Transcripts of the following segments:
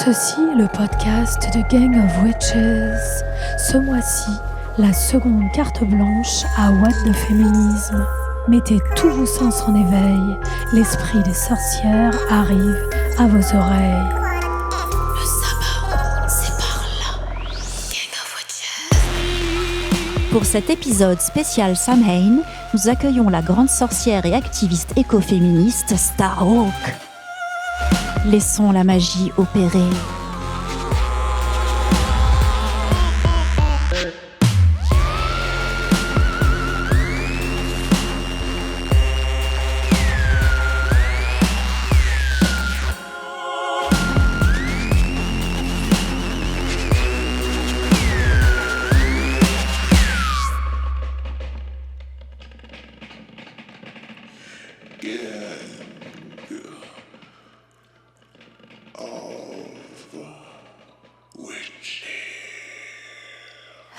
Ceci est le podcast de Gang of Witches. Ce mois-ci, la seconde carte blanche à What the Féminisme. Mettez tous vos sens en éveil. L'esprit des sorcières arrive à vos oreilles. Le sabbat, c'est par là. Gang of Witches. Pour cet épisode spécial Samhain, nous accueillons la grande sorcière et activiste écoféministe Starhawk. Laissons la magie opérer.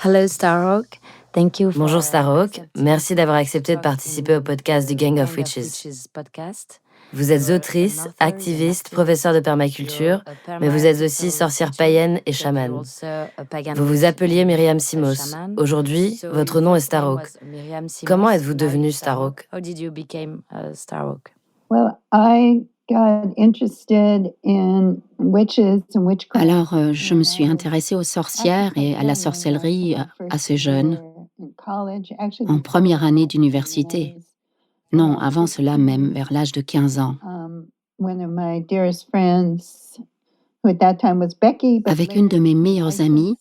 Hello Starhawk, thank you. Bonjour Starhawk, merci d'avoir accepté de participer au podcast du Gang of Witches. Vous êtes autrice, activiste, professeure de permaculture, mais vous êtes aussi sorcière païenne et chamane. Vous vous appeliez Myriam Simos. Aujourd'hui, votre nom est Starhawk. Comment êtes-vous devenue Starhawk? Alors, je me suis intéressée aux sorcières et à la sorcellerie assez jeune, en première année d'université. Non, avant cela même, vers l'âge de 15 ans. Avec une de mes meilleures amies,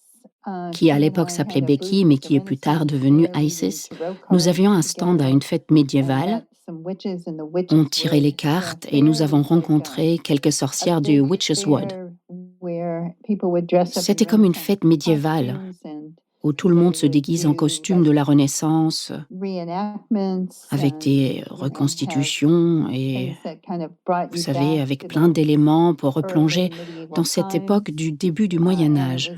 qui à l'époque s'appelait Becky, mais qui est plus tard devenue Isis, nous avions un stand à une fête médiévale. On tirait les cartes et nous avons rencontré quelques sorcières du Witches Wood. C'était comme une fête médiévale où tout le monde se déguise en costume de la Renaissance, avec des reconstitutions et, vous savez, avec plein d'éléments pour replonger dans cette époque du début du Moyen Âge.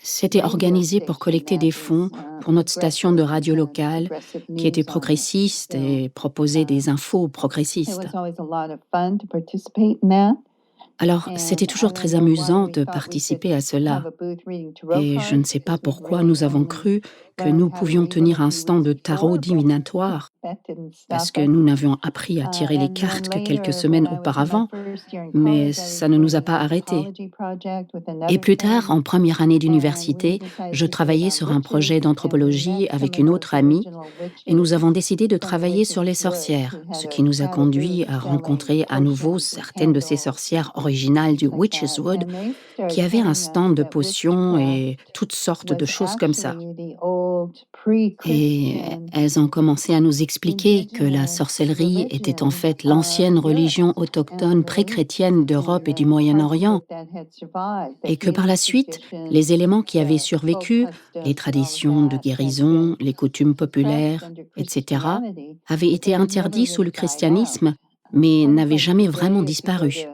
C'était organisé pour collecter des fonds pour notre station de radio locale qui était progressiste et proposait des infos progressistes. Alors, c'était toujours très amusant de participer à cela. Et je ne sais pas pourquoi nous avons cru que nous pouvions tenir un stand de tarot divinatoire, parce que nous n'avions appris à tirer les cartes que quelques semaines auparavant, mais ça ne nous a pas arrêtés. Et plus tard, en première année d'université, je travaillais sur un projet d'anthropologie avec une autre amie, et nous avons décidé de travailler sur les sorcières, ce qui nous a conduit à rencontrer à nouveau certaines de ces sorcières originales du Witches Wood, qui avaient un stand de potions et toutes sortes de choses comme ça. Et elles ont commencé à nous expliquer que la sorcellerie était en fait l'ancienne religion autochtone pré-chrétienne d'Europe et du Moyen-Orient, et que par la suite, les éléments qui avaient survécu, les traditions de guérison, les coutumes populaires, etc., avaient été interdits sous le christianisme, mais n'avaient jamais vraiment disparu.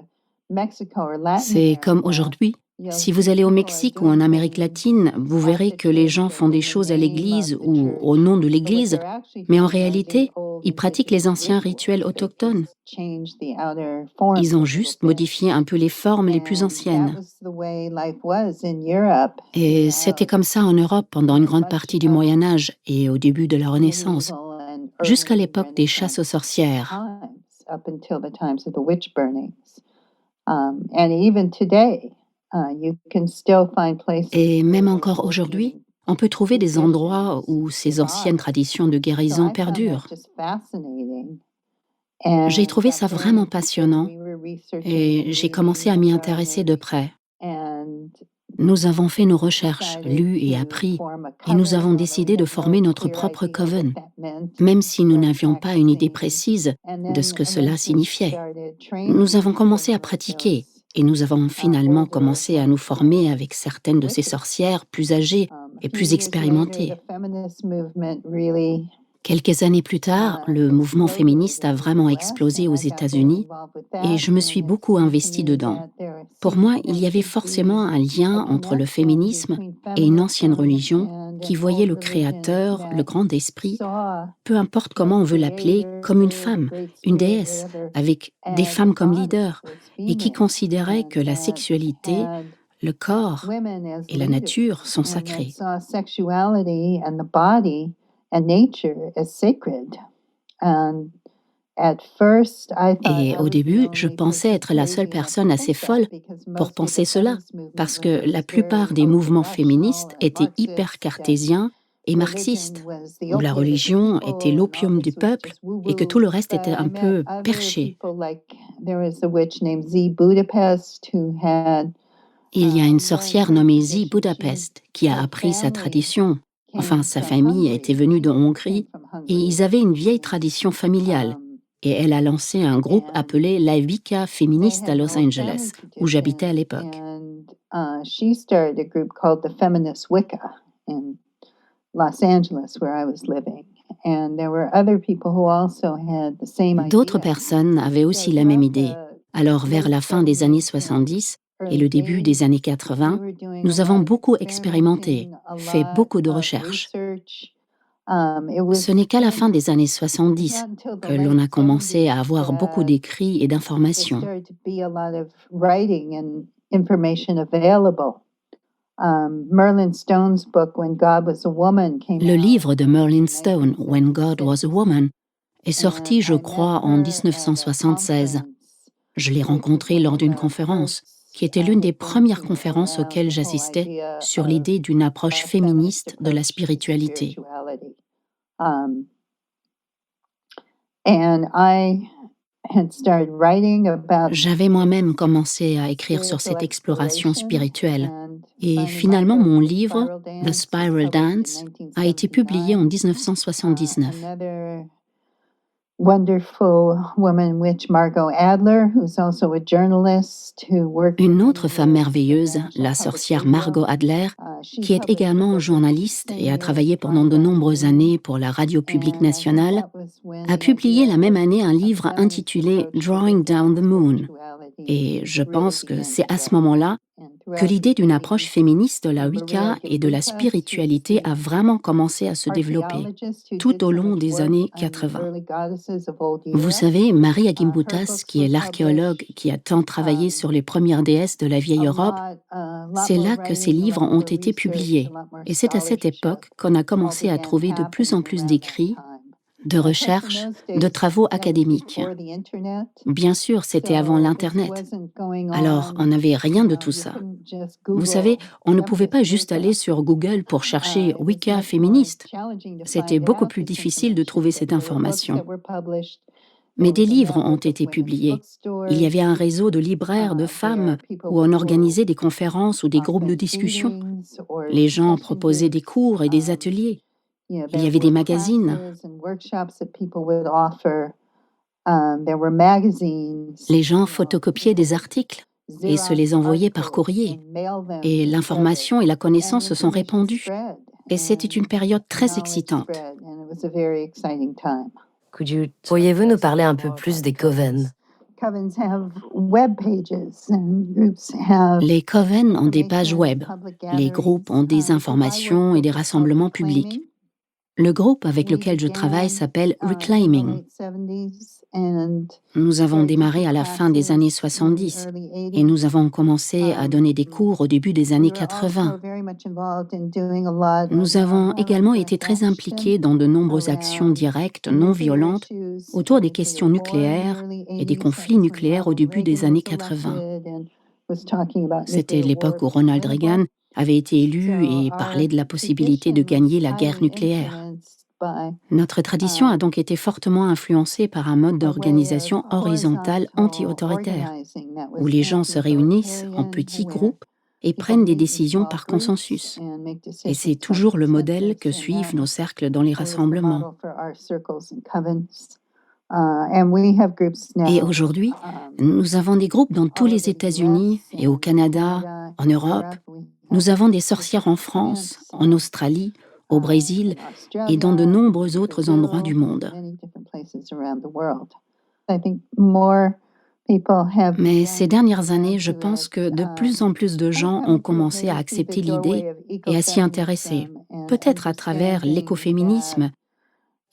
C'est comme aujourd'hui. Si vous allez au Mexique ou en Amérique latine, vous verrez que les gens font des choses à l'église ou au nom de l'église, mais en réalité, ils pratiquent les anciens rituels autochtones. Ils ont juste modifié un peu les formes les plus anciennes. Et c'était comme ça en Europe pendant une grande partie du Moyen Âge et au début de la Renaissance, jusqu'à l'époque des chasses aux sorcières. Et même encore aujourd'hui, on peut trouver des endroits où ces anciennes traditions de guérison perdurent. J'ai trouvé ça vraiment passionnant et j'ai commencé à m'y intéresser de près. Nous avons fait nos recherches, lu et appris, et nous avons décidé de former notre propre coven, même si nous n'avions pas une idée précise de ce que cela signifiait. Nous avons commencé à pratiquer, et nous avons finalement commencé à nous former avec certaines de ces sorcières plus âgées et plus expérimentées. Quelques années plus tard, le mouvement féministe a vraiment explosé aux États-Unis et je me suis beaucoup investie dedans. Pour moi, il y avait forcément un lien entre le féminisme et une ancienne religion qui voyait le Créateur, le grand esprit, peu importe comment on veut l'appeler, comme une femme, une déesse, avec des femmes comme leaders, et qui considérait que la sexualité, le corps et la nature sont sacrés. Et au début, je pensais être la seule personne assez folle pour penser cela, parce que la plupart des mouvements féministes étaient hyper cartésiens et marxistes, où la religion était l'opium du peuple et que tout le reste était un peu perché. Il y a une sorcière nommée Zee Budapest qui a appris sa tradition. Enfin, sa famille était venue de Hongrie et ils avaient une vieille tradition familiale. Et elle a lancé un groupe appelé la Wicca féministe à Los Angeles, où j'habitais à l'époque. D'autres personnes avaient aussi la même idée. Alors, vers la fin des années 70 et le début des années 80, nous avons beaucoup expérimenté, fait beaucoup de recherches. Ce n'est qu'à la fin des années 70 que l'on a commencé à avoir beaucoup d'écrits et d'informations. Le livre de Merlin Stone, When God Was a Woman, est sorti, je crois, en 1976. Je l'ai rencontré lors d'une conférence, qui était l'une des premières conférences auxquelles j'assistais sur l'idée d'une approche féministe de la spiritualité. J'avais moi-même commencé à écrire sur cette exploration spirituelle et finalement mon livre, The Spiral Dance, a été publié en 1979. Une autre femme merveilleuse, la sorcière Margot Adler, qui est également journaliste et a travaillé pendant de nombreuses années pour la radio publique nationale, a publié la même année un livre intitulé Drawing Down the Moon. Et je pense que c'est à ce moment-là que l'idée d'une approche féministe de la Wicca et de la spiritualité a vraiment commencé à se développer, tout au long des années 80. Vous savez, Marie Agimbutas, qui est l'archéologue qui a tant travaillé sur les premières déesses de la vieille Europe, c'est là que ses livres ont été publiés. Et c'est à cette époque qu'on a commencé à trouver de plus en plus d'écrits, de recherches, de travaux académiques. Bien sûr, c'était avant l'Internet. Alors, on n'avait rien de tout ça. Vous savez, on ne pouvait pas juste aller sur Google pour chercher Wicca féministe. C'était beaucoup plus difficile de trouver cette information. Mais des livres ont été publiés. Il y avait un réseau de libraires de femmes où on organisait des conférences ou des groupes de discussion. Les gens proposaient des cours et des ateliers. Il y avait des magazines. Les gens photocopiaient des articles et se les envoyaient par courrier. Et l'information et la connaissance se sont répandues. Et c'était une période très excitante. Pourriez-vous nous parler un peu plus des coven? Les coven ont des pages web. Les groupes ont des informations et des rassemblements publics. Le groupe avec lequel je travaille s'appelle Reclaiming. Nous avons démarré à la fin des années 70 et nous avons commencé à donner des cours au début des années 80. Nous avons également été très impliqués dans de nombreuses actions directes, non violentes, autour des questions nucléaires et des conflits nucléaires au début des années 80. C'était l'époque où Ronald Reagan avait été élu et parlait de la possibilité de gagner la guerre nucléaire. Notre tradition a donc été fortement influencée par un mode d'organisation horizontal anti-autoritaire, où les gens se réunissent en petits groupes et prennent des décisions par consensus. Et c'est toujours le modèle que suivent nos cercles dans les rassemblements. Et aujourd'hui, nous avon des groupes dans tous les États-Unis et au Canada, en Europe. Nous avons des sorcières en France, en Australie, au Brésil et dans de nombreux autres endroits du monde. Mais ces dernières années, je pense que de plus en plus de gens ont commencé à accepter l'idée et à s'y intéresser, peut-être à travers l'écoféminisme,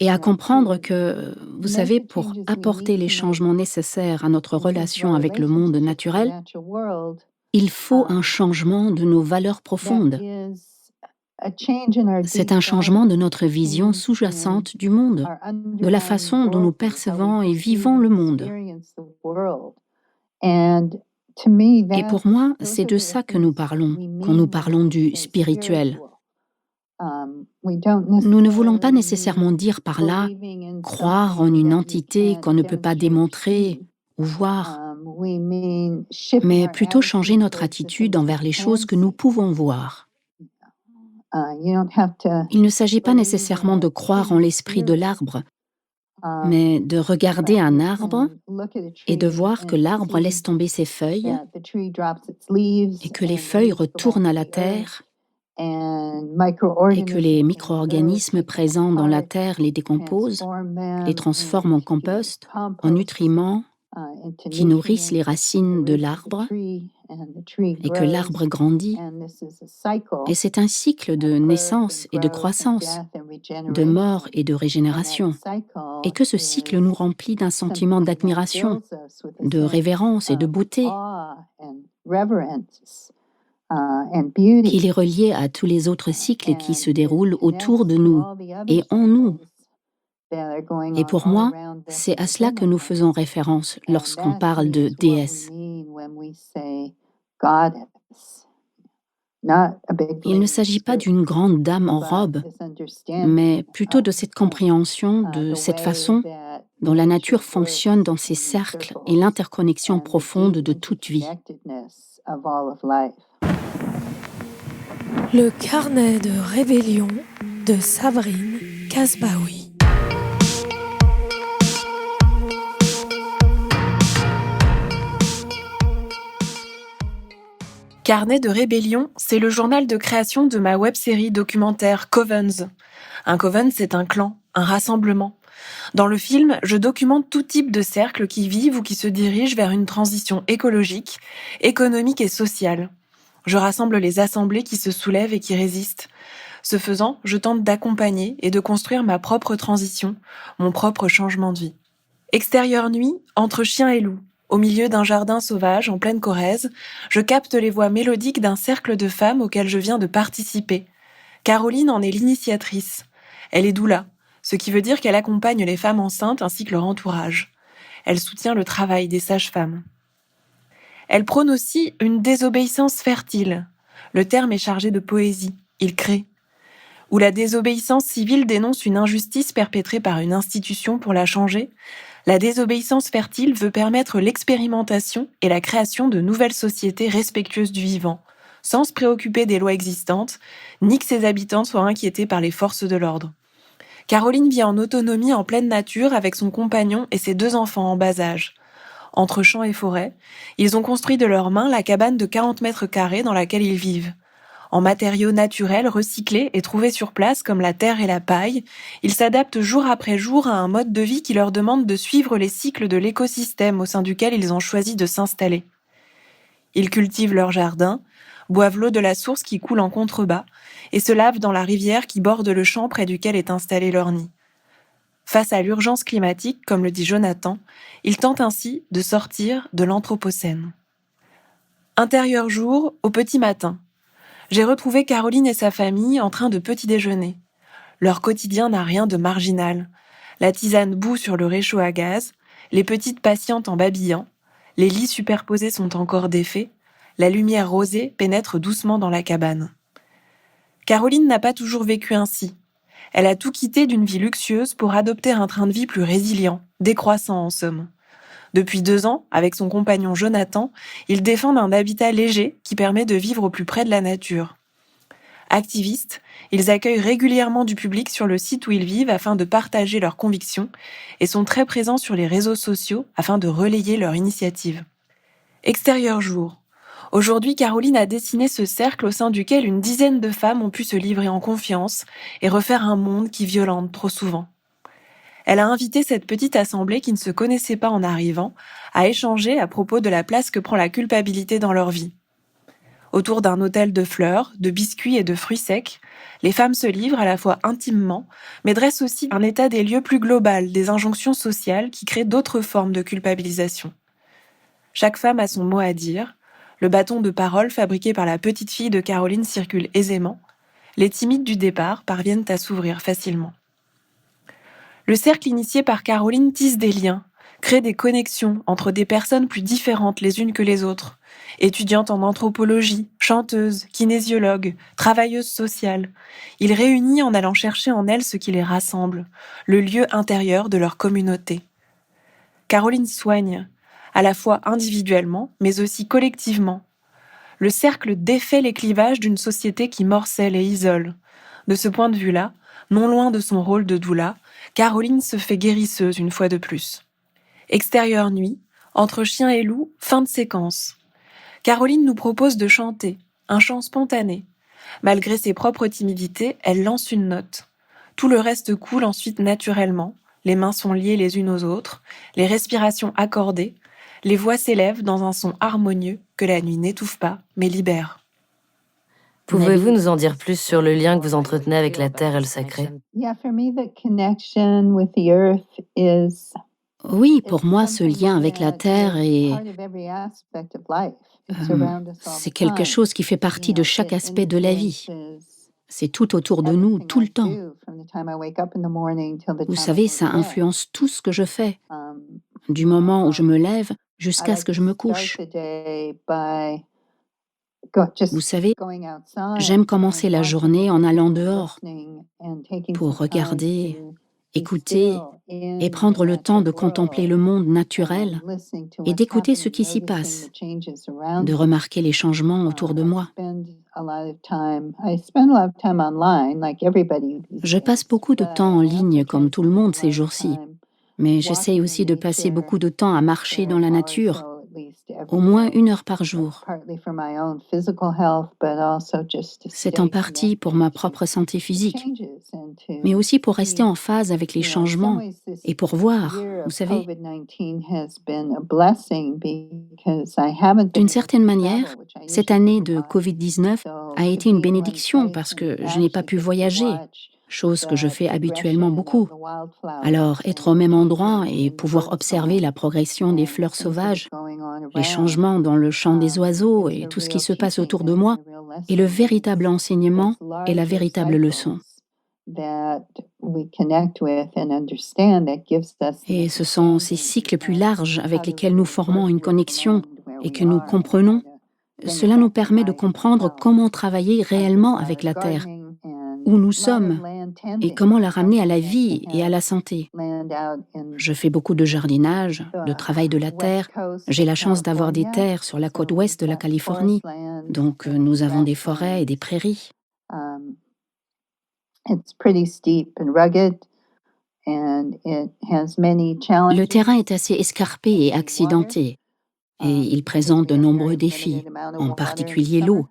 et à comprendre que, vous savez, pour apporter les changements nécessaires à notre relation avec le monde naturel, il faut un changement de nos valeurs profondes. C'est un changement de notre vision sous-jacente du monde, de la façon dont nous percevons et vivons le monde. Et pour moi, c'est de ça que nous parlons, quand nous parlons du spirituel. Nous ne voulons pas nécessairement dire par là croire en une entité qu'on ne peut pas démontrer ou voir, mais plutôt changer notre attitude envers les choses que nous pouvons voir. Il ne s'agit pas nécessairement de croire en l'esprit de l'arbre, mais de regarder un arbre et de voir que l'arbre laisse tomber ses feuilles et que les feuilles retournent à la terre et que les micro-organismes présents dans la terre les décomposent, les transforment en compost, en nutriments qui nourrissent les racines de l'arbre et que l'arbre grandit. Et c'est un cycle de naissance et de croissance, de mort et de régénération. Et que ce cycle nous remplit d'un sentiment d'admiration, de révérence et de beauté, qu'il est relié à tous les autres cycles qui se déroulent autour de nous et en nous. Et pour moi, c'est à cela que nous faisons référence lorsqu'on parle de déesse. Il ne s'agit pas d'une grande dame en robe, mais plutôt de cette compréhension de cette façon dont la nature fonctionne dans ses cercles et l'interconnexion profonde de toute vie. Le carnet de rébellion de Sabrine Kasbaoui. Carnet de rébellion, c'est le journal de création de ma web-série documentaire Covens. Un coven, c'est un clan, un rassemblement. Dans le film, je documente tout type de cercles qui vivent ou qui se dirigent vers une transition écologique, économique et sociale. Je rassemble les assemblées qui se soulèvent et qui résistent. Ce faisant, je tente d'accompagner et de construire ma propre transition, mon propre changement de vie. Extérieure nuit, entre chiens et loups. Au milieu d'un jardin sauvage, en pleine Corrèze, je capte les voix mélodiques d'un cercle de femmes auquel je viens de participer. Caroline en est l'initiatrice. Elle est doula, ce qui veut dire qu'elle accompagne les femmes enceintes ainsi que leur entourage. Elle soutient le travail des sages-femmes. Elle prône aussi une désobéissance fertile. Le terme est chargé de poésie, il crée. Où la désobéissance civile dénonce une injustice perpétrée par une institution pour la changer, la désobéissance fertile veut permettre l'expérimentation et la création de nouvelles sociétés respectueuses du vivant, sans se préoccuper des lois existantes, ni que ses habitants soient inquiétés par les forces de l'ordre. Caroline vit en autonomie en pleine nature avec son compagnon et ses 2 enfants en bas âge. Entre champs et forêts, ils ont construit de leurs mains la cabane de 40 mètres carrés dans laquelle ils vivent. En matériaux naturels, recyclés et trouvés sur place comme la terre et la paille, ils s'adaptent jour après jour à un mode de vie qui leur demande de suivre les cycles de l'écosystème au sein duquel ils ont choisi de s'installer. Ils cultivent leur jardin, boivent l'eau de la source qui coule en contrebas et se lavent dans la rivière qui borde le champ près duquel est installé leur nid. Face à l'urgence climatique, comme le dit Jonathan, ils tentent ainsi de sortir de l'anthropocène. Intérieur jour, au petit matin. J'ai retrouvé Caroline et sa famille en train de petit déjeuner. Leur quotidien n'a rien de marginal. La tisane bout sur le réchaud à gaz, les petites patientent en babillant, les lits superposés sont encore défaits, la lumière rosée pénètre doucement dans la cabane. Caroline n'a pas toujours vécu ainsi. Elle a tout quitté d'une vie luxueuse pour adopter un train de vie plus résilient, décroissant en somme. Depuis 2 ans, avec son compagnon Jonathan, ils défendent un habitat léger qui permet de vivre au plus près de la nature. Activistes, ils accueillent régulièrement du public sur le site où ils vivent afin de partager leurs convictions et sont très présents sur les réseaux sociaux afin de relayer leur initiative. Extérieur jour. Aujourd'hui, Caroline a dessiné ce cercle au sein duquel une dizaine de femmes ont pu se livrer en confiance et refaire un monde qui violente trop souvent. Elle a invité cette petite assemblée qui ne se connaissait pas en arrivant à échanger à propos de la place que prend la culpabilité dans leur vie. Autour d'un autel de fleurs, de biscuits et de fruits secs, les femmes se livrent à la fois intimement, mais dressent aussi un état des lieux plus global des injonctions sociales qui créent d'autres formes de culpabilisation. Chaque femme a son mot à dire, le bâton de parole fabriqué par la petite fille de Caroline circule aisément, les timides du départ parviennent à s'ouvrir facilement. Le cercle initié par Caroline tisse des liens, crée des connexions entre des personnes plus différentes les unes que les autres, étudiantes en anthropologie, chanteuses, kinésiologues, travailleuses sociales. Il réunit en allant chercher en elles ce qui les rassemble, le lieu intérieur de leur communauté. Caroline soigne, à la fois individuellement, mais aussi collectivement. Le cercle défait les clivages d'une société qui morcelle et isole. De ce point de vue-là, non loin de son rôle de doula, Caroline se fait guérisseuse une fois de plus. Extérieure nuit, entre chien et loup, fin de séquence. Caroline nous propose de chanter, un chant spontané. Malgré ses propres timidités, elle lance une note. Tout le reste coule ensuite naturellement, les mains sont liées les unes aux autres, les respirations accordées, les voix s'élèvent dans un son harmonieux que la nuit n'étouffe pas, mais libère. Pouvez-vous nous en dire plus sur le lien que vous entretenez avec la terre et le sacré? Oui, pour moi, ce lien avec la terre c'est quelque chose qui fait partie de chaque aspect de la vie. C'est tout autour de nous, tout le temps. Vous savez, ça influence tout ce que je fais, du moment où je me lève jusqu'à ce que je me couche. Vous savez, j'aime commencer la journée en allant dehors pour regarder, écouter et prendre le temps de contempler le monde naturel et d'écouter ce qui s'y passe, de remarquer les changements autour de moi. Je passe beaucoup de temps en ligne comme tout le monde ces jours-ci, mais j'essaye aussi de passer beaucoup de temps à marcher dans la nature, au moins 1 heure par jour. C'est en partie pour ma propre santé physique, mais aussi pour rester en phase avec les changements et pour voir, vous savez. D'une certaine manière, cette année de Covid-19 a été une bénédiction parce que je n'ai pas pu voyager, chose que je fais habituellement beaucoup. Alors, être au même endroit et pouvoir observer la progression des fleurs sauvages, les changements dans le chant des oiseaux et tout ce qui se passe autour de moi est le véritable enseignement et la véritable leçon. Et ce sont ces cycles plus larges avec lesquels nous formons une connexion et que nous comprenons. Cela nous permet de comprendre comment travailler réellement avec la Terre, où nous sommes et comment la ramener à la vie et à la santé. Je fais beaucoup de jardinage, de travail de la terre. J'ai la chance d'avoir des terres sur la côte ouest de la Californie, donc nous avons des forêts et des prairies. Le terrain est assez escarpé et accidenté, et il présente de nombreux défis, en particulier l'eau,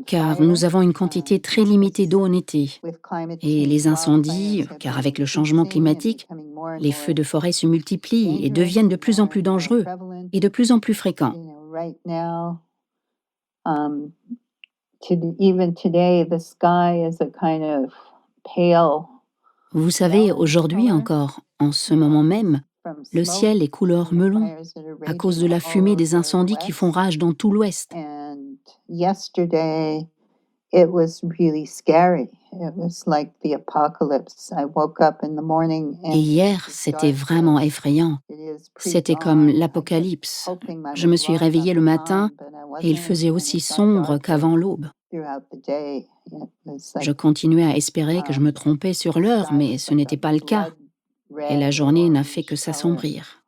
car nous avons une quantité très limitée d'eau en été. Et les incendies, car avec le changement climatique, les feux de forêt se multiplient et deviennent de plus en plus dangereux et de plus en plus fréquents. Vous savez, aujourd'hui encore, en ce moment même, le ciel est couleur melon à cause de la fumée des incendies qui font rage dans tout l'Ouest. Et hier, c'était vraiment effrayant. C'était comme l'apocalypse. Je me suis réveillée le matin et il faisait aussi sombre qu'avant l'aube. Je continuais à espérer que je me trompais sur l'heure, mais ce n'était pas le cas. Et la journée n'a fait que s'assombrir.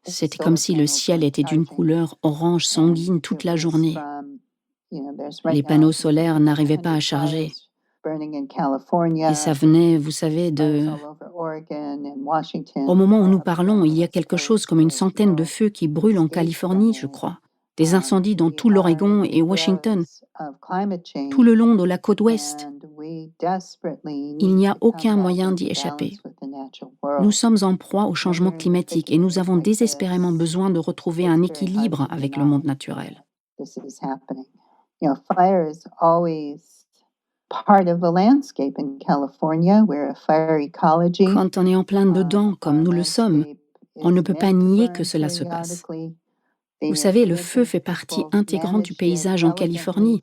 C'était comme si le ciel était d'une couleur orange sanguine toute la journée. Les panneaux solaires n'arrivaient pas à charger. Et ça venait, vous savez, Au moment où nous parlons, il y a quelque chose comme 100 de feux qui brûlent en Californie, je crois. des incendies dans tout l'Oregon et Washington, tout le long de la côte ouest. Il n'y a aucun moyen d'y échapper. Nous sommes en proie au changement climatique et nous avons désespérément besoin de retrouver un équilibre avec le monde naturel. Quand on est en plein dedans, comme nous le sommes, on ne peut pas nier que cela se passe. Vous savez, le feu fait partie intégrante du paysage en Californie,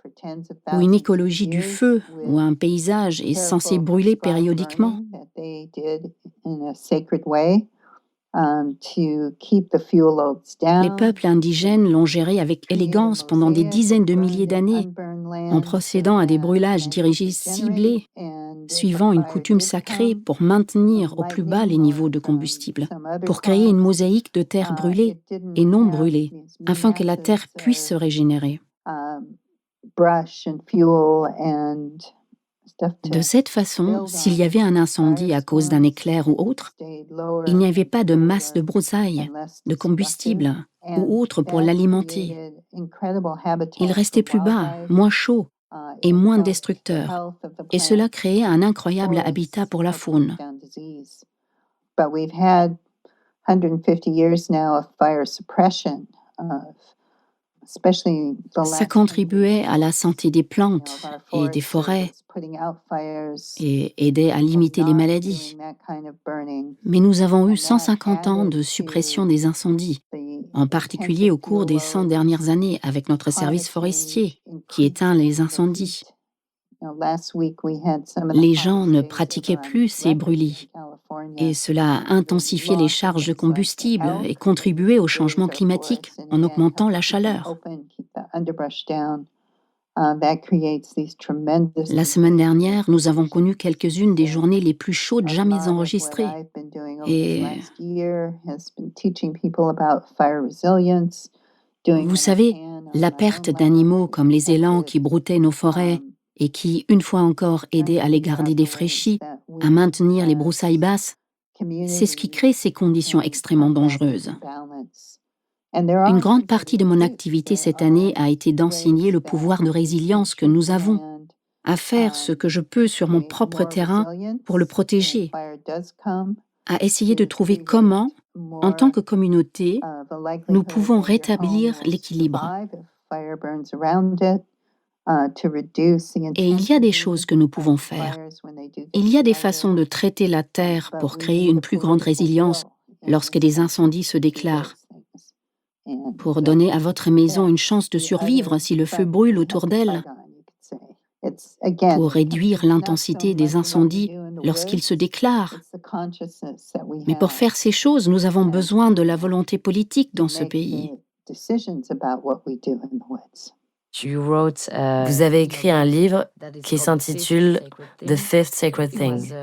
où une écologie du feu, où un paysage est censé brûler périodiquement. Les peuples indigènes l'ont géré avec élégance pendant des dizaines de milliers d'années, en procédant à des brûlages dirigés ciblés, suivant une coutume sacrée pour maintenir au plus bas les niveaux de combustible, pour créer une mosaïque de terre brûlée et non brûlée, afin que la terre puisse se régénérer. De cette façon, s'il y avait un incendie à cause d'un éclair ou autre, il n'y avait pas de masse de broussailles, de combustible ou autre pour l'alimenter. Il restait plus bas, moins chaud et moins destructeur, et cela créait un incroyable habitat pour la faune. Ça contribuait à la santé des plantes et des forêts et aidait à limiter les maladies. Mais nous avons eu 150 ans de suppression des incendies, en particulier au cours des 100 dernières années avec notre service forestier qui éteint les incendies. Les gens ne pratiquaient plus ces brûlis et cela a intensifié les charges de combustible et contribué au changement climatique en augmentant la chaleur. La semaine dernière, nous avons connu quelques-unes des journées les plus chaudes jamais enregistrées. Et vous savez, la perte d'animaux comme les élans qui broutaient nos forêts et qui, une fois encore, aidaient à les garder défraîchis, à maintenir les broussailles basses, c'est ce qui crée ces conditions extrêmement dangereuses. Une grande partie de mon activité cette année a été d'enseigner le pouvoir de résilience que nous avons, à faire ce que je peux sur mon propre terrain pour le protéger, à essayer de trouver comment, en tant que communauté, nous pouvons rétablir l'équilibre. Et il y a des choses que nous pouvons faire. Il y a des façons de traiter la terre pour créer une plus grande résilience lorsque des incendies se déclarent, pour donner à votre maison une chance de survivre si le feu brûle autour d'elle, pour réduire l'intensité des incendies lorsqu'ils se déclarent. Mais pour faire ces choses, nous avons besoin de la volonté politique dans ce pays. Vous avez écrit un livre qui s'intitule The Fifth Sacred Thing.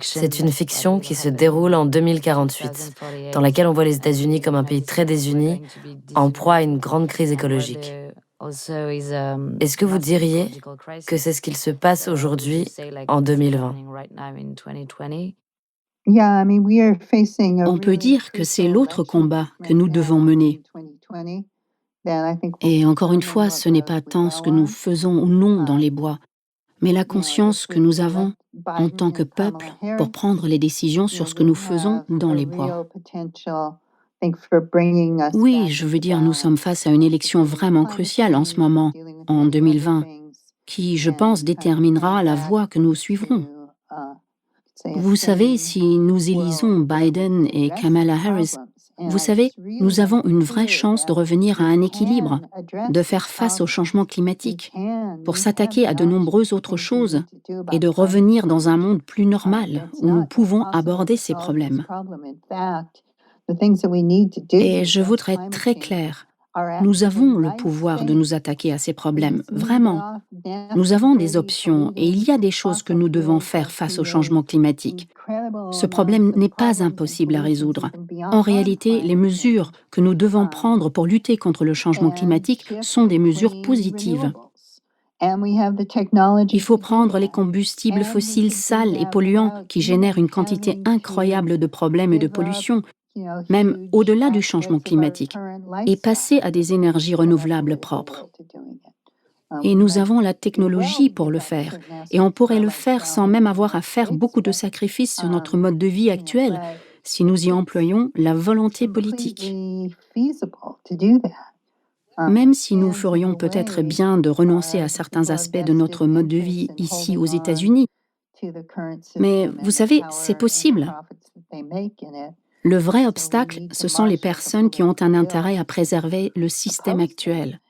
C'est une fiction qui se déroule en 2048, dans laquelle on voit les États-Unis comme un pays très désuni, en proie à une grande crise écologique. Est-ce que vous diriez que c'est ce qu'il se passe aujourd'hui, en 2020? On peut dire que c'est l'autre combat que nous devons mener. Et encore une fois, ce n'est pas tant ce que nous faisons ou non dans les bois, mais la conscience que nous avons en tant que peuple pour prendre les décisions sur ce que nous faisons dans les bois. Oui, je veux dire, nous sommes face à une élection vraiment cruciale en ce moment, en 2020, qui, je pense, déterminera la voie que nous suivrons. Vous savez, si nous élisons Biden et Kamala Harris, vous savez, nous avons une vraie chance de revenir à un équilibre, de faire face au changement climatique, pour s'attaquer à de nombreuses autres choses et de revenir dans un monde plus normal où nous pouvons aborder ces problèmes. Et je voudrais être très claire, nous avons le pouvoir de nous attaquer à ces problèmes, vraiment. Nous avons des options et il y a des choses que nous devons faire face au changement climatique. Ce problème n'est pas impossible à résoudre. En réalité, les mesures que nous devons prendre pour lutter contre le changement climatique sont des mesures positives. Il faut prendre les combustibles fossiles sales et polluants qui génèrent une quantité incroyable de problèmes et de pollution même au-delà du changement climatique, et passer à des énergies renouvelables propres. Et nous avons la technologie pour le faire, et on pourrait le faire sans même avoir à faire beaucoup de sacrifices sur notre mode de vie actuel, si nous y employons la volonté politique. Même si nous ferions peut-être bien de renoncer à certains aspects de notre mode de vie ici aux États-Unis, mais vous savez, c'est possible. Le vrai obstacle, ce sont les personnes qui ont un intérêt à préserver le système actuel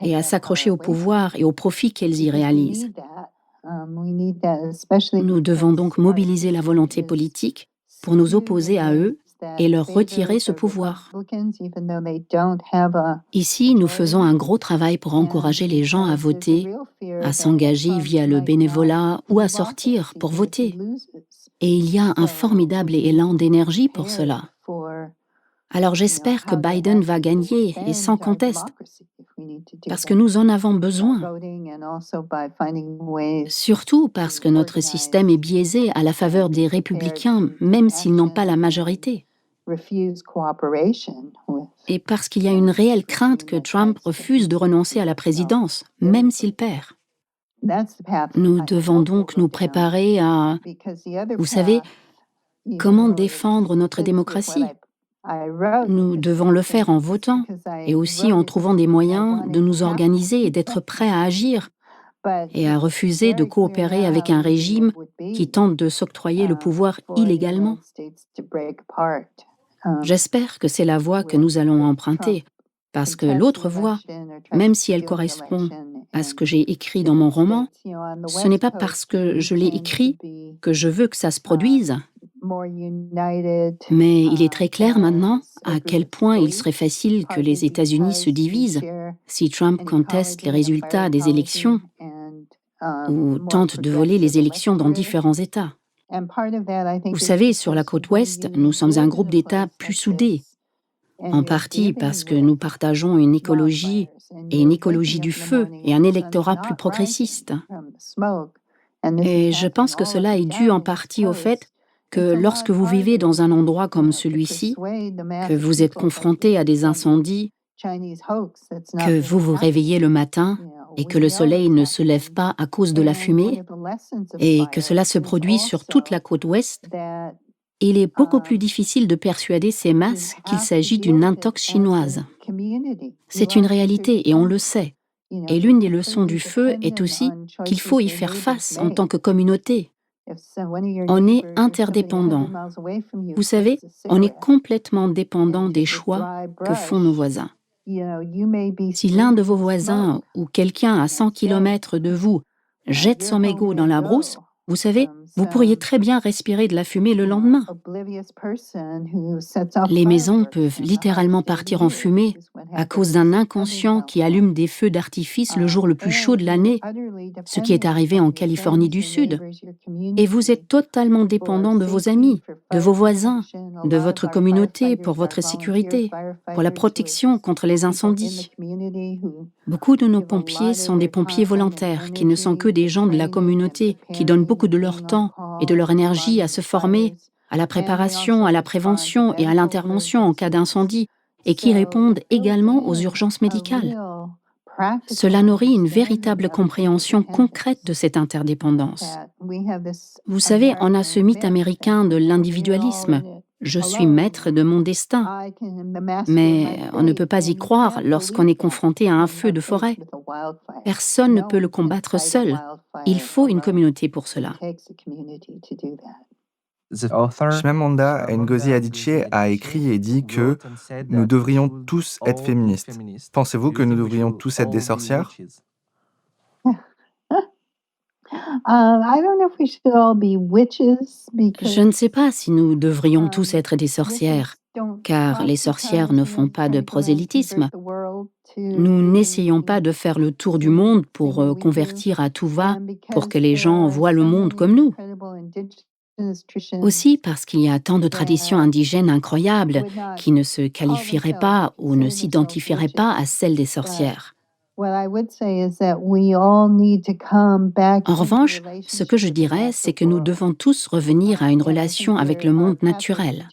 et à s'accrocher au pouvoir et au profit qu'elles y réalisent. Nous devons donc mobiliser la volonté politique pour nous opposer à eux et leur retirer ce pouvoir. Ici, nous faisons un gros travail pour encourager les gens à voter, à s'engager via le bénévolat ou à sortir pour voter. Et il y a un formidable élan d'énergie pour cela. Alors j'espère que Biden va gagner, et sans conteste, parce que nous en avons besoin. Surtout parce que notre système est biaisé à la faveur des républicains, même s'ils n'ont pas la majorité. Et parce qu'il y a une réelle crainte que Trump refuse de renoncer à la présidence, même s'il perd. Nous devons donc nous préparer à, vous savez, comment défendre notre démocratie. Nous devons le faire en votant et aussi en trouvant des moyens de nous organiser et d'être prêts à agir et à refuser de coopérer avec un régime qui tente de s'octroyer le pouvoir illégalement. J'espère que c'est la voie que nous allons emprunter, parce que l'autre voie, même si elle correspond à ce que j'ai écrit dans mon roman, ce n'est pas parce que je l'ai écrit que je veux que ça se produise. Mais il est très clair maintenant à quel point il serait facile que les États-Unis se divisent si Trump conteste les résultats des élections ou tente de voler les élections dans différents États. Vous savez, sur la côte ouest, nous sommes un groupe d'États plus soudés, en partie parce que nous partageons une écologie du feu et un électorat plus progressiste. Et je pense que cela est dû en partie au fait que lorsque vous vivez dans un endroit comme celui-ci, que vous êtes confronté à des incendies, que vous vous réveillez le matin et que le soleil ne se lève pas à cause de la fumée, et que cela se produit sur toute la côte ouest, il est beaucoup plus difficile de persuader ces masses qu'il s'agit d'une intox chinoise. C'est une réalité et on le sait. Et l'une des leçons du feu est aussi qu'il faut y faire face en tant que communauté. On est interdépendants. Vous savez, on est complètement dépendant des choix que font nos voisins. Si l'un de vos voisins ou quelqu'un à 100 km de vous jette son mégot dans la brousse, vous savez, vous pourriez très bien respirer de la fumée le lendemain. Les maisons peuvent littéralement partir en fumée à cause d'un inconscient qui allume des feux d'artifice le jour le plus chaud de l'année, ce qui est arrivé en Californie du Sud. Et vous êtes totalement dépendant de vos amis, de vos voisins, de votre communauté pour votre sécurité, pour la protection contre les incendies. Beaucoup de nos pompiers sont des pompiers volontaires qui ne sont que des gens de la communauté qui donnent beaucoup de leur temps et de leur énergie à se former, à la préparation, à la prévention et à l'intervention en cas d'incendie, et qui répondent également aux urgences médicales. Cela nourrit une véritable compréhension concrète de cette interdépendance. Vous savez, on a ce mythe américain de l'individualisme. Je suis maître de mon destin. Mais on ne peut pas y croire lorsqu'on est confronté à un feu de forêt. Personne ne peut le combattre seul. Il faut une communauté pour cela. Chimamanda Ngozi Adichie a écrit et dit que nous devrions tous être féministes. Pensez-vous que nous devrions tous être des sorcières? Je ne sais pas si nous devrions tous être des sorcières, car les sorcières ne font pas de prosélytisme. Nous n'essayons pas de faire le tour du monde pour convertir à tout va, pour que les gens voient le monde comme nous. Aussi parce qu'il y a tant de traditions indigènes incroyables qui ne se qualifieraient pas ou ne s'identifieraient pas à celles des sorcières. En revanche, ce que je dirais, c'est que nous devons tous revenir à une relation avec le monde naturel.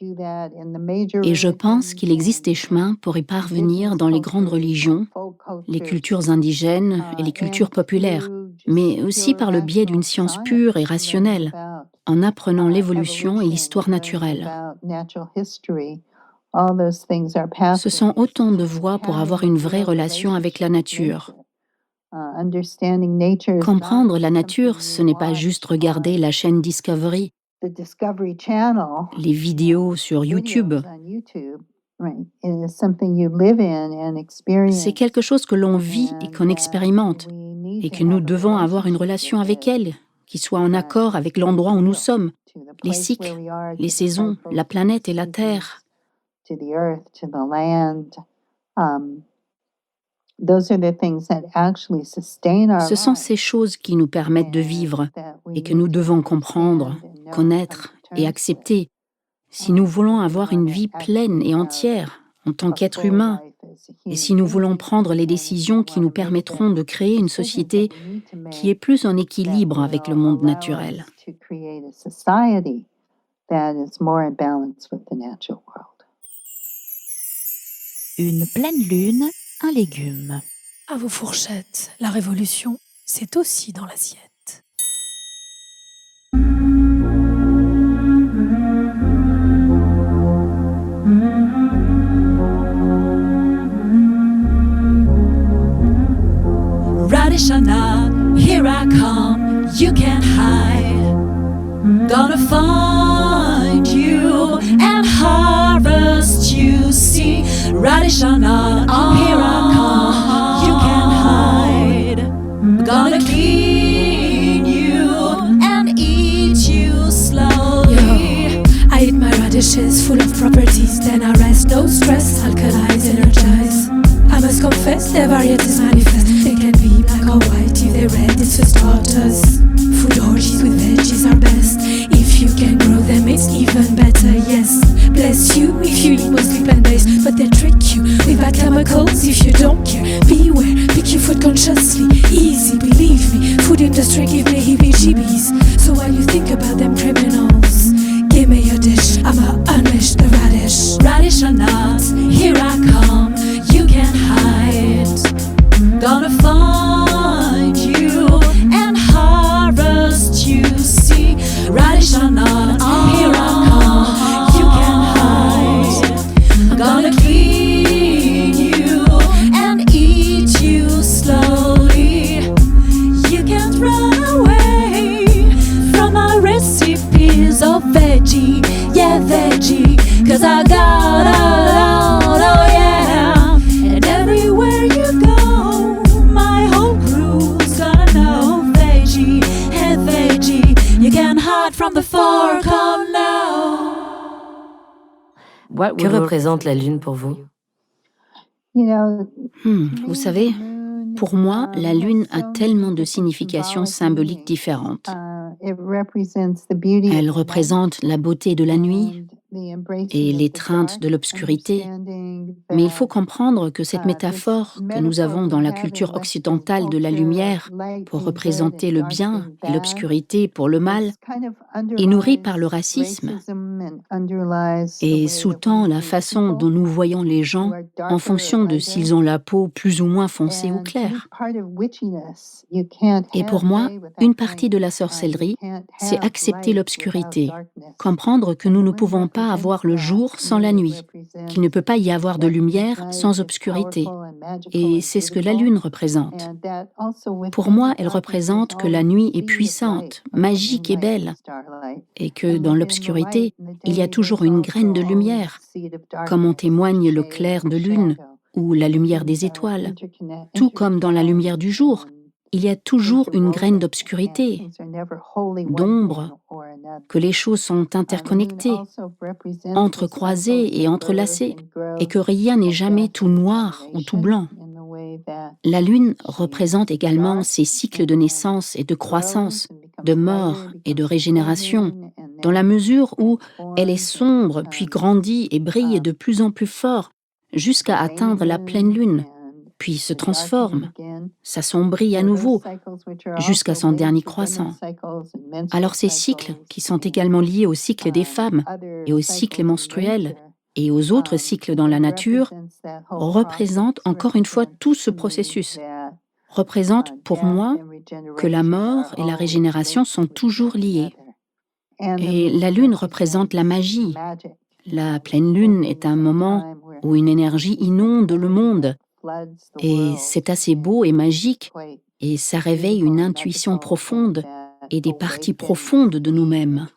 Et je pense qu'il existe des chemins pour y parvenir dans les grandes religions, les cultures indigènes et les cultures populaires, mais aussi par le biais d'une science pure et rationnelle, en apprenant l'évolution et l'histoire naturelle. Ce sont autant de voies pour avoir une vraie relation avec la nature. Comprendre la nature, ce n'est pas juste regarder la chaîne Discovery, les vidéos sur YouTube. C'est quelque chose que l'on vit et qu'on expérimente, et que nous devons avoir une relation avec elle, qui soit en accord avec l'endroit où nous sommes, les cycles, les saisons, la planète et la Terre. Ce sont ces choses qui nous permettent de vivre et que nous devons comprendre, connaître et accepter si nous voulons avoir une vie pleine et entière en tant qu'être humain et si nous voulons prendre les décisions qui nous permettront de créer une société qui est plus en équilibre avec le monde naturel. Une pleine lune, un légume. À vos fourchettes, la révolution, c'est aussi dans l'assiette. Radish or not, here I come, you can't hide. Gonna find you and harvest you, see. Radish or not, here I come, you can't hide. Gonna clean you and eat you slowly. I eat my radishes full of properties, then I rest, no stress, alkalize, energize. I must confess, their varieties manifest. They can be black or white, if they're red, it's for starters. Food orgies with veggies are best. If you can grow them, it's even better, yes. Bless you if you eat mostly plant-based, but they trick you with bad chemicals if you don't care. Beware, pick your food consciously, easy, believe me. Food industry give me heebie-jeebies. So while you think about them criminals, give me your dish, I'ma unleash the radish. Radish or not, here I come, you can't hide. Gonna find you and harvest you, see. Radish or not, here I come, you can't hide. Gonna clean you and eat you slowly. You can't run away from my recipes of veggie, yeah, veggie. Cause I got a lot, oh yeah. And everywhere you go, my whole crew's gonna know veggie, hey veggie. You can't hide from the far, come now. Que représente la lune pour vous? Vous savez, pour moi, la lune a tellement de significations symboliques différentes. Elle représente la beauté de la nuit et l'étreinte de l'obscurité. Mais il faut comprendre que cette métaphore que nous avons dans la culture occidentale de la lumière pour représenter le bien et l'obscurité pour le mal est nourrie par le racisme et sous-tend la façon dont nous voyons les gens en fonction de s'ils ont la peau plus ou moins foncée ou claire. Et pour moi, une partie de la sorcellerie, c'est accepter l'obscurité, comprendre que nous ne pouvons pas avoir le jour sans la nuit, qu'il ne peut pas y avoir de lumière sans obscurité. Et c'est ce que la lune représente. Pour moi, elle représente que la nuit est puissante, magique et belle, et que dans l'obscurité, il y a toujours une graine de lumière, comme en témoigne le clair de lune ou la lumière des étoiles. Tout comme dans la lumière du jour, il y a toujours une graine d'obscurité, d'ombre, que les choses sont interconnectées, entrecroisées et entrelacées, et que rien n'est jamais tout noir ou tout blanc. La lune représente également ces cycles de naissance et de croissance, de mort et de régénération, dans la mesure où elle est sombre, puis grandit et brille de plus en plus fort, jusqu'à atteindre la pleine lune, puis se transforme, s'assombrit à nouveau, jusqu'à son dernier croissant. Alors ces cycles, qui sont également liés au cycle des femmes et au cycle menstruel et aux autres cycles dans la nature, représentent encore une fois tout ce processus, représentent pour moi que la mort et la régénération sont toujours liées. Et la lune représente la magie. La pleine lune est un moment où une énergie inonde le monde, et c'est assez beau et magique, et ça réveille une intuition profonde et des parties profondes de nous-mêmes.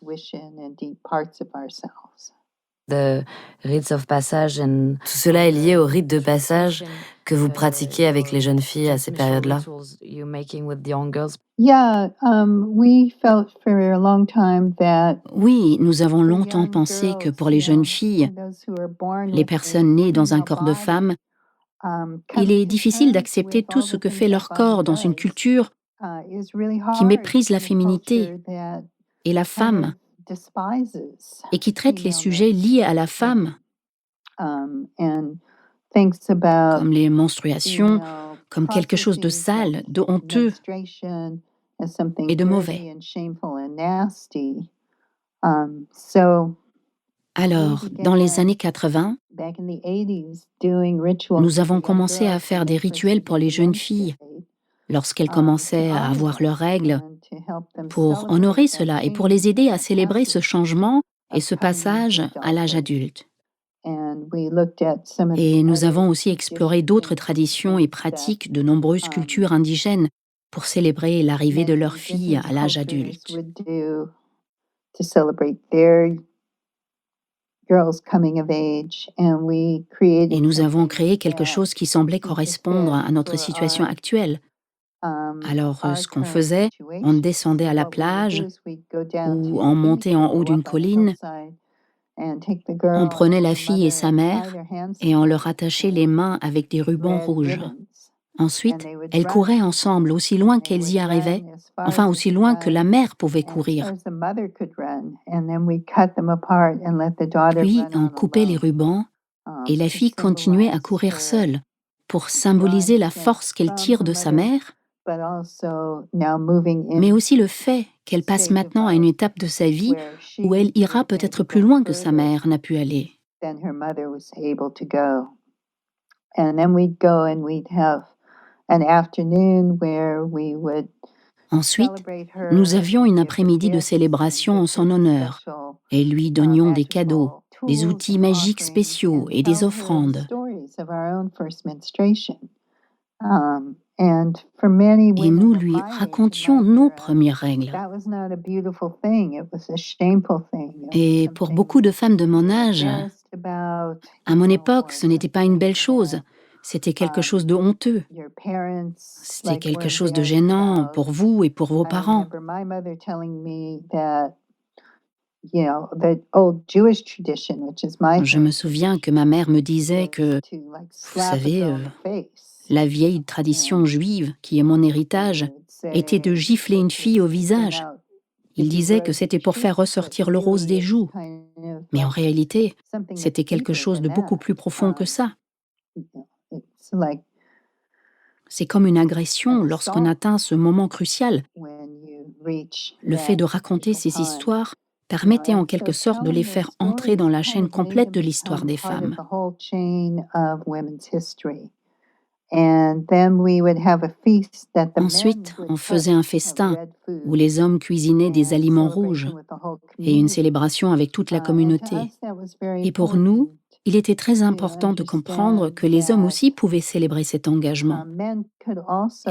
The rites of passage and... Tout cela est lié au rite de passage que vous pratiquez avec les jeunes filles à ces périodes-là. Oui, nous avons longtemps pensé que pour les jeunes filles, les personnes nées dans un corps de femme, il est difficile d'accepter tout ce que fait leur corps dans une culture qui méprise la féminité et la femme, et qui traite les sujets liés à la femme, comme les menstruations, comme quelque chose de sale, de honteux et de mauvais. Alors, dans les années 80, nous avons commencé à faire des rituels pour les jeunes filles lorsqu'elles commençaient à avoir leurs règles, pour honorer cela et pour les aider à célébrer ce changement et ce passage à l'âge adulte. Et nous avons aussi exploré d'autres traditions et pratiques de nombreuses cultures indigènes pour célébrer l'arrivée de leurs filles à l'âge adulte. Et nous avons créé quelque chose qui semblait correspondre à notre situation actuelle. Alors, ce qu'on faisait, on descendait à la plage ou on montait en haut d'une colline, on prenait la fille et sa mère et on leur attachait les mains avec des rubans rouges. Ensuite, elles couraient ensemble aussi loin qu'elles y arrivaient, enfin aussi loin que la mère pouvait courir. Puis, on coupait les rubans et la fille continuait à courir seule pour symboliser la force qu'elle tire de sa mère, mais aussi le fait qu'elle passe maintenant à une étape de sa vie où elle ira peut-être plus loin que sa mère n'a pu aller. Ensuite, nous avions une après-midi de célébration en son honneur et lui donnions des cadeaux, des outils magiques spéciaux et des offrandes. Et nous lui racontions nos premières règles. Et pour beaucoup de femmes de mon âge, à mon époque, ce n'était pas une belle chose. C'était quelque chose de honteux. C'était quelque chose de gênant pour vous et pour vos parents. Je me souviens que ma mère me disait que, vous savez, la vieille tradition juive, qui est mon héritage, était de gifler une fille au visage. Il disait que c'était pour faire ressortir le rose des joues. Mais en réalité, c'était quelque chose de beaucoup plus profond que ça. C'est comme une agression lorsqu'on atteint ce moment crucial. Le fait de raconter ces histoires permettait en quelque sorte de les faire entrer dans la chaîne complète de l'histoire des femmes. Ensuite, on faisait un festin où les hommes cuisinaient des aliments rouges et une célébration avec toute la communauté. Et pour nous, il était très important de comprendre que les hommes aussi pouvaient célébrer cet engagement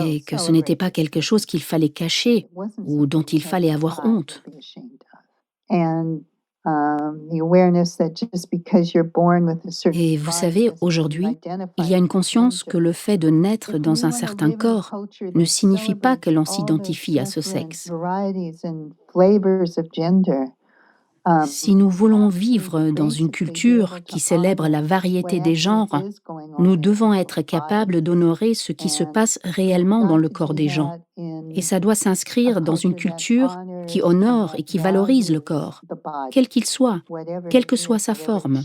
et que ce n'était pas quelque chose qu'il fallait cacher ou dont il fallait avoir honte. Et vous savez, aujourd'hui, il y a une conscience que le fait de naître dans un certain corps ne signifie pas que l'on s'identifie à ce sexe. Si nous voulons vivre dans une culture qui célèbre la variété des genres, nous devons être capables d'honorer ce qui se passe réellement dans le corps des gens. Et ça doit s'inscrire dans une culture qui honore et qui valorise le corps, quel qu'il soit, quelle que soit sa forme.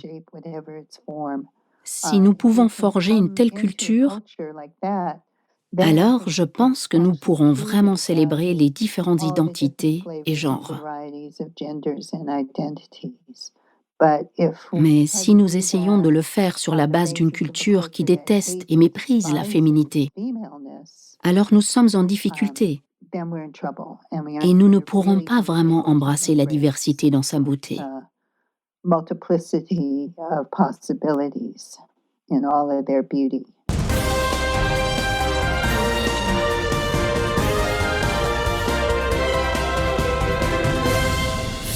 Si nous pouvons forger une telle culture, alors je pense que nous pourrons vraiment célébrer les différentes identités et genres. Mais si nous essayons de le faire sur la base d'une culture qui déteste et méprise la féminité, alors nous sommes en difficulté et nous ne pourrons pas vraiment embrasser la diversité dans sa beauté.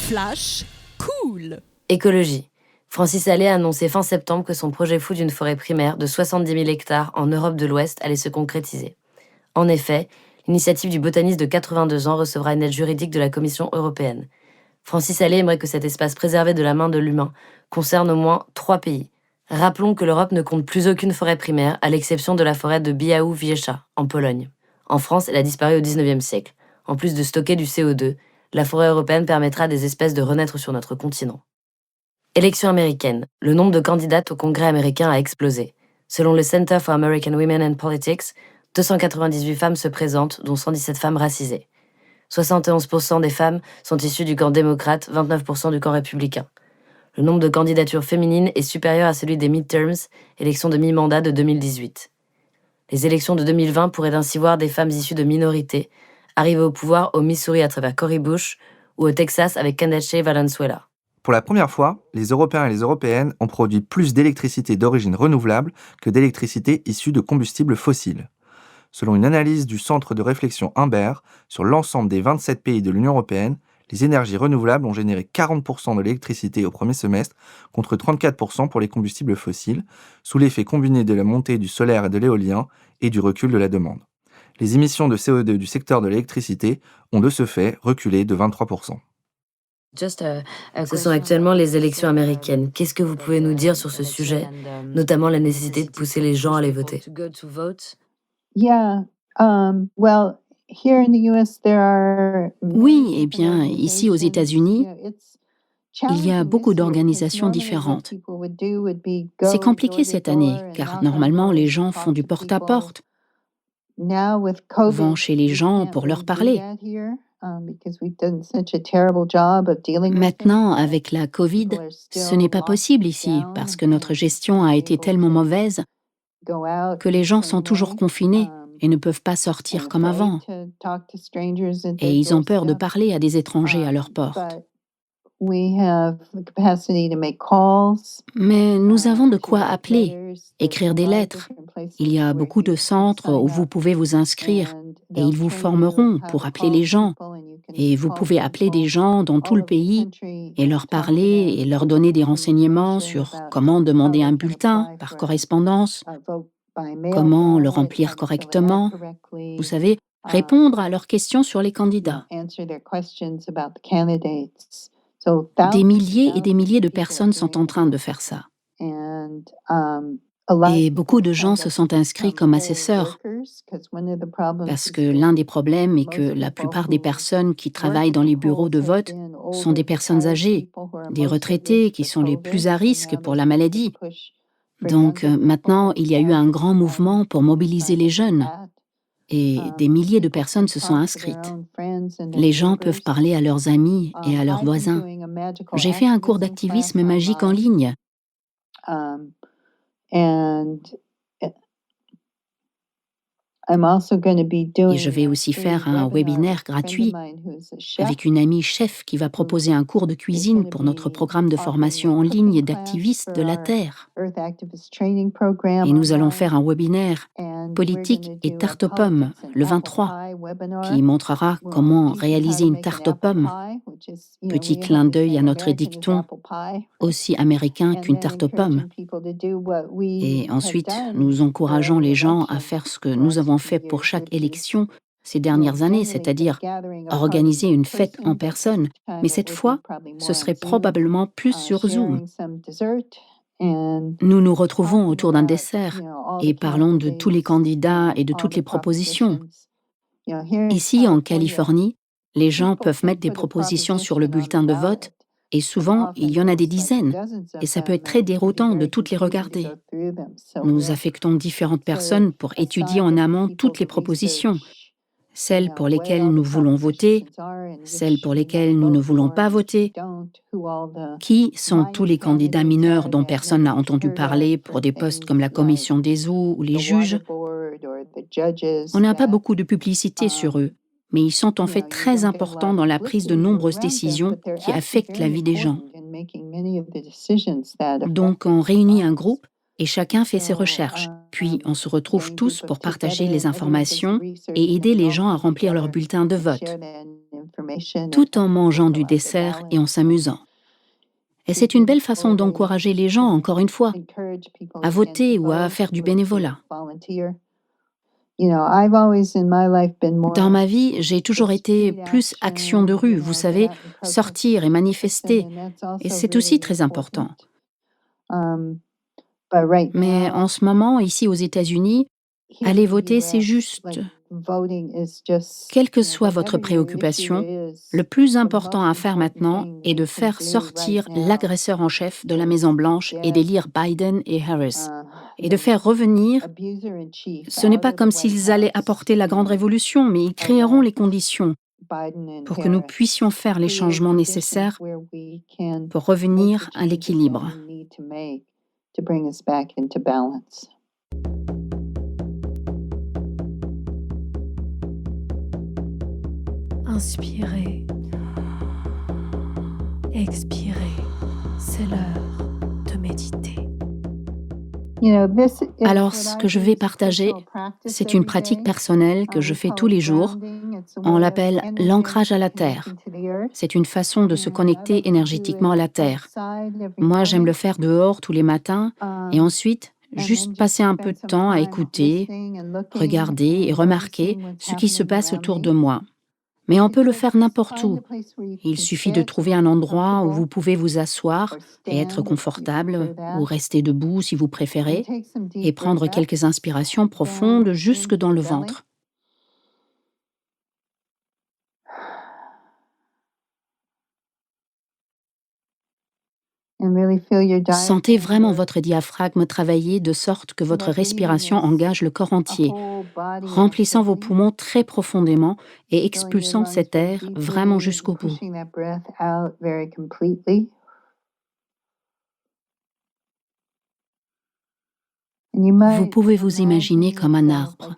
Flash cool. Écologie. Francis Allais a annoncé fin septembre que son projet fou d'une forêt primaire de 70 000 hectares en Europe de l'Ouest allait se concrétiser. En effet, l'initiative du botaniste de 82 ans recevra une aide juridique de la Commission européenne. Francis Allais aimerait que cet espace préservé de la main de l'humain concerne au moins 3 pays. Rappelons que l'Europe ne compte plus aucune forêt primaire, à l'exception de la forêt de Białowieża, en Pologne. En France, elle a disparu au XIXe siècle. En plus de stocker du CO2, la forêt européenne permettra à des espèces de renaître sur notre continent. Élections américaines. Le nombre de candidates au Congrès américain a explosé. Selon le Center for American Women and Politics, 298 femmes se présentent, dont 117 femmes racisées. 71% des femmes sont issues du camp démocrate, 29% du camp républicain. Le nombre de candidatures féminines est supérieur à celui des midterms, élections de mi-mandat de 2018. Les élections de 2020 pourraient ainsi voir des femmes issues de minorités arriver au pouvoir au Missouri à travers Cori Bush ou au Texas avec Candace Valenzuela. Pour la première fois, les Européens et les Européennes ont produit plus d'électricité d'origine renouvelable que d'électricité issue de combustibles fossiles. Selon une analyse du Centre de réflexion Humbert, sur l'ensemble des 27 pays de l'Union européenne, les énergies renouvelables ont généré 40% de l'électricité au premier semestre, contre 34% pour les combustibles fossiles, sous l'effet combiné de la montée du solaire et de l'éolien et du recul de la demande. Les émissions de CO2 du secteur de l'électricité ont de ce fait reculé de 23%. Ce sont actuellement les élections américaines. Qu'est-ce que vous pouvez nous dire sur ce sujet, notamment la nécessité de pousser les gens à aller voter? Oui, eh bien, ici aux États-Unis, il y a beaucoup d'organisations différentes. C'est compliqué cette année, car normalement les gens font du porte-à-porte, vont chez les gens pour leur parler. Maintenant, avec la Covid, ce n'est pas possible ici, parce que notre gestion a été tellement mauvaise que les gens sont toujours confinés et ne peuvent pas sortir comme avant. Et ils ont peur de parler à des étrangers à leur porte. Mais nous avons de quoi appeler, écrire des lettres. Il y a beaucoup de centres où vous pouvez vous inscrire et ils vous formeront pour appeler les gens. Et vous pouvez appeler des gens dans tout le pays et leur parler et leur donner des renseignements sur comment demander un bulletin par correspondance, comment le remplir correctement. Vous savez, répondre à leurs questions sur les candidats. Des milliers et des milliers de personnes sont en train de faire ça. Et beaucoup de gens se sont inscrits comme assesseurs, parce que l'un des problèmes est que la plupart des personnes qui travaillent dans les bureaux de vote sont des personnes âgées, des retraités qui sont les plus à risque pour la maladie. Donc maintenant, il y a eu un grand mouvement pour mobiliser les jeunes. Et des milliers de personnes se sont inscrites. Les gens peuvent parler à leurs amis et à leurs voisins. J'ai fait un cours d'activisme magique en ligne. Et je vais aussi faire un webinaire gratuit avec une amie chef qui va proposer un cours de cuisine pour notre programme de formation en ligne d'activistes de la Terre. Et nous allons faire un webinaire politique et tarte aux pommes le 23 qui montrera comment réaliser une tarte aux pommes. Petit clin d'œil à notre dicton, aussi américain qu'une tarte aux pommes. Et ensuite, nous encourageons les gens à faire ce que nous avons fait pour chaque élection ces dernières années, c'est-à-dire organiser une fête en personne. Mais cette fois, ce serait probablement plus sur Zoom. Nous nous retrouvons autour d'un dessert et parlons de tous les candidats et de toutes les propositions. Ici, en Californie, les gens peuvent mettre des propositions sur le bulletin de vote Et souvent, il y en a des dizaines, et ça peut être très déroutant de toutes les regarder. Nous affectons différentes personnes pour étudier en amont toutes les propositions, celles pour lesquelles nous voulons voter, celles pour lesquelles nous ne voulons pas voter. Qui sont tous les candidats mineurs dont personne n'a entendu parler pour des postes comme la commission des eaux ou les juges? On n'a pas beaucoup de publicité sur eux, mais ils sont en fait très importants dans la prise de nombreuses décisions qui affectent la vie des gens. Donc on réunit un groupe et chacun fait ses recherches, puis on se retrouve tous pour partager les informations et aider les gens à remplir leur bulletin de vote, tout en mangeant du dessert et en s'amusant. Et c'est une belle façon d'encourager les gens, encore une fois, à voter ou à faire du bénévolat. Dans ma vie, j'ai toujours été plus action de rue, vous savez, sortir et manifester, et c'est aussi très important. Mais en ce moment, ici aux États-Unis, aller voter, c'est juste. Quelle que soit votre préoccupation, le plus important à faire maintenant est de faire sortir l'agresseur en chef de la Maison-Blanche et d'élire Biden et Harris. Et de faire revenir, ce n'est pas comme s'ils allaient apporter la grande révolution, mais ils créeront les conditions pour que nous puissions faire les changements nécessaires pour revenir à l'équilibre. Inspirez, expirez, c'est l'heure de méditer. Alors, ce que je vais partager, c'est une pratique personnelle que je fais tous les jours. On l'appelle l'ancrage à la terre. C'est une façon de se connecter énergétiquement à la terre. Moi, j'aime le faire dehors tous les matins et ensuite, juste passer un peu de temps à écouter, regarder et remarquer ce qui se passe autour de moi. Mais on peut le faire n'importe où. Il suffit de trouver un endroit où vous pouvez vous asseoir et être confortable, ou rester debout si vous préférez, et prendre quelques inspirations profondes jusque dans le ventre. Sentez vraiment votre diaphragme travailler de sorte que votre respiration engage le corps entier, remplissant vos poumons très profondément et expulsant cet air vraiment jusqu'au bout. Vous pouvez vous imaginer comme un arbre,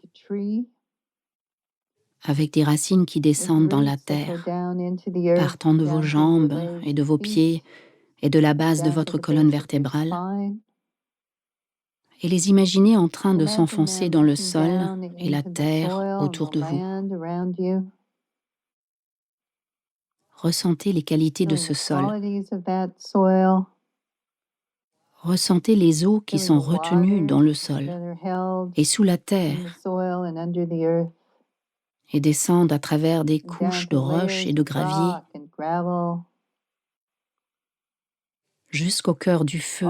avec des racines qui descendent dans la terre, partant de vos jambes et de vos pieds et de la base de votre colonne vertébrale, et les imaginer en train de s'enfoncer dans le sol et la terre autour de vous. Ressentez les qualités de ce sol. Ressentez les eaux qui sont retenues dans le sol et sous la terre et descendent à travers des couches de roches et de gravier jusqu'au cœur du feu,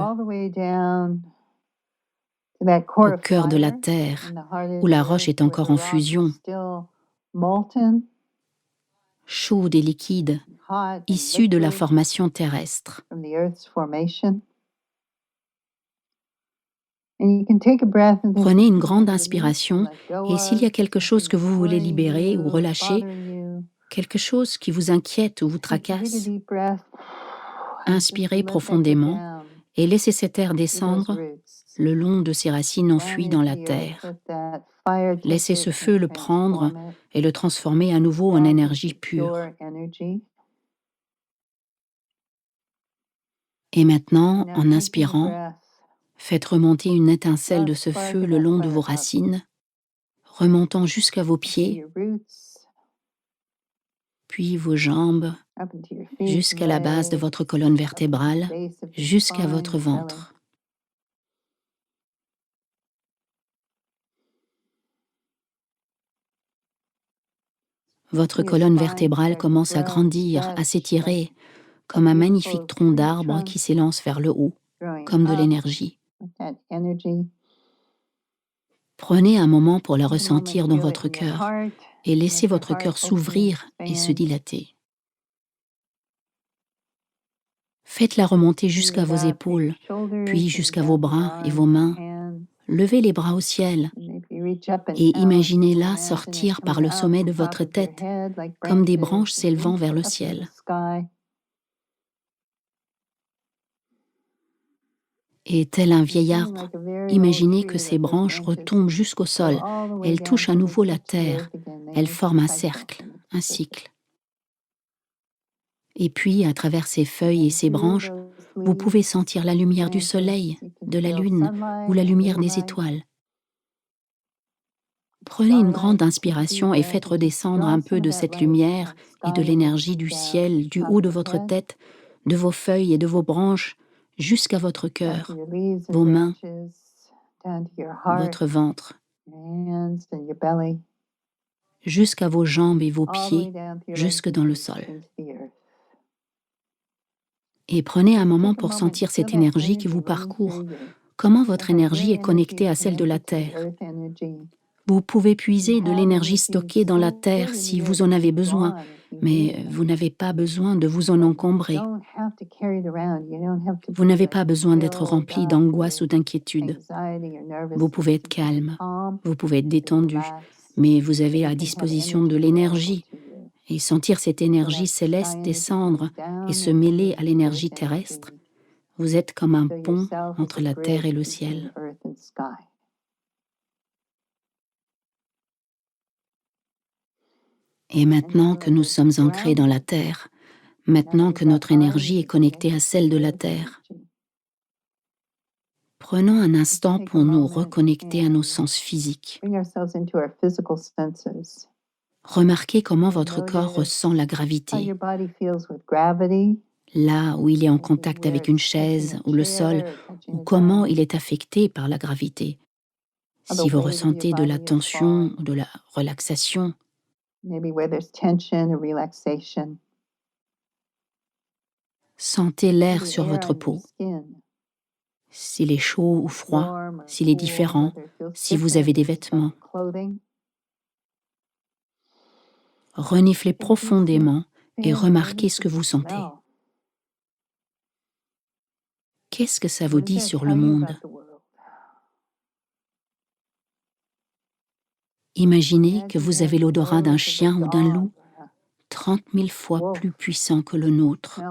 au cœur de la terre, où la roche est encore en fusion, chaude et liquide, issue de la formation terrestre. Prenez une grande inspiration et s'il y a quelque chose que vous voulez libérer ou relâcher, quelque chose qui vous inquiète ou vous tracasse, inspirez profondément et laissez cet air descendre le long de ses racines enfuies dans la terre. Laissez ce feu le prendre et le transformer à nouveau en énergie pure. Et maintenant, en inspirant, faites remonter une étincelle de ce feu le long de vos racines, remontant jusqu'à vos pieds, puis vos jambes, jusqu'à la base de votre colonne vertébrale, jusqu'à votre ventre. Votre colonne vertébrale commence à grandir, à s'étirer, comme un magnifique tronc d'arbre qui s'élance vers le haut, comme de l'énergie. Prenez un moment pour la ressentir dans votre cœur et laissez votre cœur s'ouvrir et se dilater. Faites-la remonter jusqu'à vos épaules, puis jusqu'à vos bras et vos mains. Levez les bras au ciel et imaginez-la sortir par le sommet de votre tête, comme des branches s'élevant vers le ciel. Et tel un vieil arbre, imaginez que ces branches retombent jusqu'au sol. Elles touchent à nouveau la terre. Elles forment un cercle, un cycle. Et puis, à travers ces feuilles et ces branches, vous pouvez sentir la lumière du soleil, de la lune ou la lumière des étoiles. Prenez une grande inspiration et faites redescendre un peu de cette lumière et de l'énergie du ciel, du haut de votre tête, de vos feuilles et de vos branches, jusqu'à votre cœur, vos mains, votre ventre, jusqu'à vos jambes et vos pieds, jusque dans le sol. Et prenez un moment pour sentir cette énergie qui vous parcourt. Comment votre énergie est connectée à celle de la Terre. Vous pouvez puiser de l'énergie stockée dans la Terre si vous en avez besoin, mais vous n'avez pas besoin de vous en encombrer. Vous n'avez pas besoin d'être rempli d'angoisse ou d'inquiétude. Vous pouvez être calme, vous pouvez être détendu, mais vous avez à disposition de l'énergie. Et sentir cette énergie céleste descendre et se mêler à l'énergie terrestre, vous êtes comme un pont entre la terre et le ciel. Et maintenant que nous sommes ancrés dans la terre, maintenant que notre énergie est connectée à celle de la terre, prenons un instant pour nous reconnecter à nos sens physiques. Remarquez comment votre corps ressent la gravité. Là où il est en contact avec une chaise ou le sol, ou comment il est affecté par la gravité. Si vous ressentez de la tension ou de la relaxation, sentez l'air sur votre peau. S'il est chaud ou froid, s'il est différent, si vous avez des vêtements. Reniflez profondément et remarquez ce que vous sentez. Qu'est-ce que ça vous dit sur le monde? Imaginez que vous avez l'odorat d'un chien ou d'un loup, 30 000 fois plus puissant que le nôtre.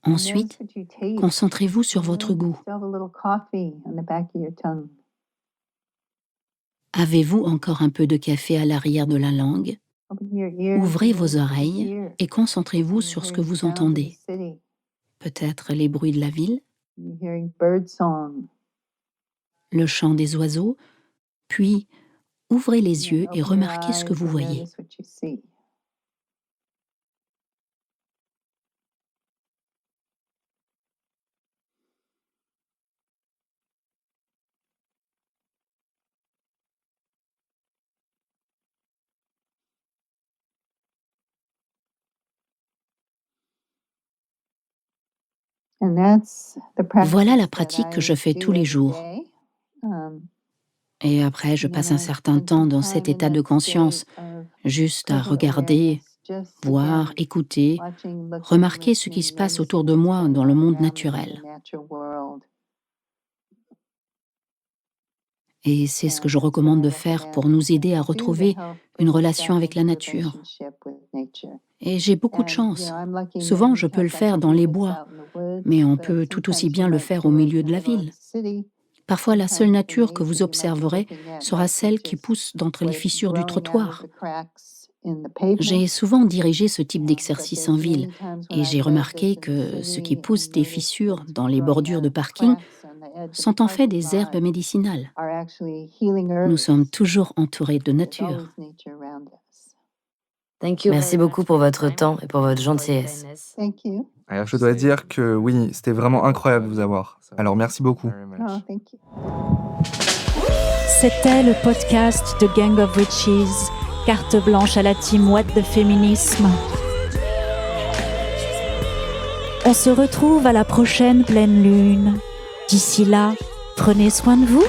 Ensuite, concentrez-vous sur votre goût. Avez-vous encore un peu de café à l'arrière de la langue? Ouvrez vos oreilles et concentrez-vous sur ce que vous entendez. Peut-être les bruits de la ville, le chant des oiseaux, puis ouvrez les yeux et remarquez ce que vous voyez. Voilà la pratique que je fais tous les jours. Et après, je passe un certain temps dans cet état de conscience, juste à regarder, voir, écouter, remarquer ce qui se passe autour de moi dans le monde naturel. Et c'est ce que je recommande de faire pour nous aider à retrouver une relation avec la nature. Et j'ai beaucoup de chance. Souvent, je peux le faire dans les bois, mais on peut tout aussi bien le faire au milieu de la ville. Parfois, la seule nature que vous observerez sera celle qui pousse d'entre les fissures du trottoir. J'ai souvent dirigé ce type d'exercice en ville, et j'ai remarqué que ce qui pousse des fissures dans les bordures de parking sont en fait des herbes médicinales. Nous sommes toujours entourés de nature. Merci beaucoup pour votre temps et pour votre gentillesse. Alors, je dois dire que oui, c'était vraiment incroyable de vous avoir. Alors, merci beaucoup. C'était le podcast de Gang of Witches, carte blanche à la team What the Féminisme. On se retrouve à la prochaine pleine lune. D'ici là, prenez soin de vous.